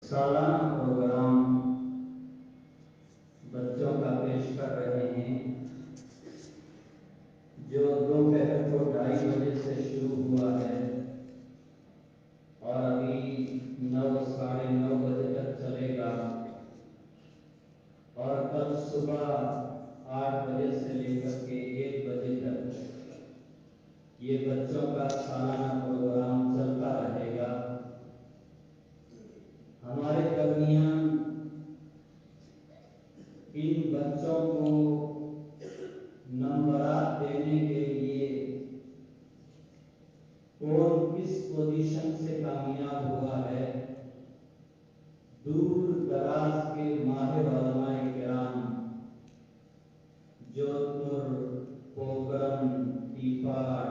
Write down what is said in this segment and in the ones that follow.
سالانہ پروگرام بچوں کا پیش کر رہے ہیں جو دوپہر کو 2:30 بجے سے شروع ہوا ہے اور ابھی 9 ساڑھے 9 بجے تک چلے گا، اور کل صبح 8 بجے سے لے کر کے 1 بجے تک یہ بچوں کا سالانہ پروگرام چلتا رہے گا۔ ہمارے درمیان ان بچوں کو نمبرات دینے کے لیے کون کس پوزیشن سے کامیاب ہوا ہے، دور دراز کے ماہر علماء کرام جودھپور، پوکرم، پیپاڑ،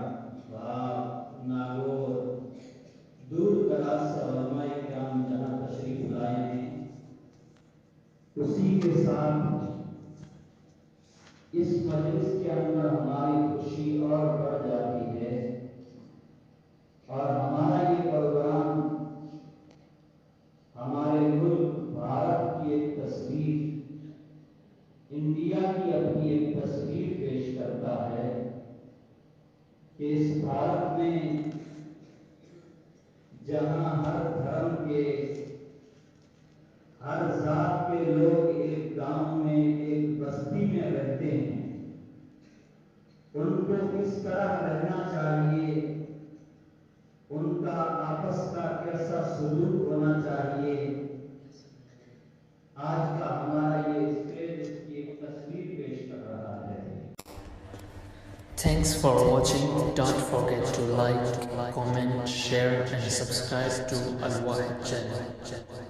بھاگ، ناگور، دور دراز سے علماء کرام جہاں تشریف لائے ہیں، اسی کے ساتھ اس مجلس کے اندر ہماری خوشی اور بڑھ جاتی ہے، اور ہمارا یہ پروگرام ہمارے ملک بھارت کی ایک تصویر، انڈیا کی اپنی ایک تصویر پیش کرتا ہے کہ اس بھارت میں جہاں ہر دھرم کے، ہر ذات کے لوگ ایک گاؤں میں، ایک بستی میں رہتے ہیں، ان کو کس طرح رہنا چاہیے، ان کا آپس کا کیسا سلوک ہونا چاہیے، آج کا ہمارا یہ اسٹیج اس کی ایک تصویر پیش کر رہا ہے۔ Thanks for watching. Don't forget to like, comment, share and subscribe to Al-Wahid channel.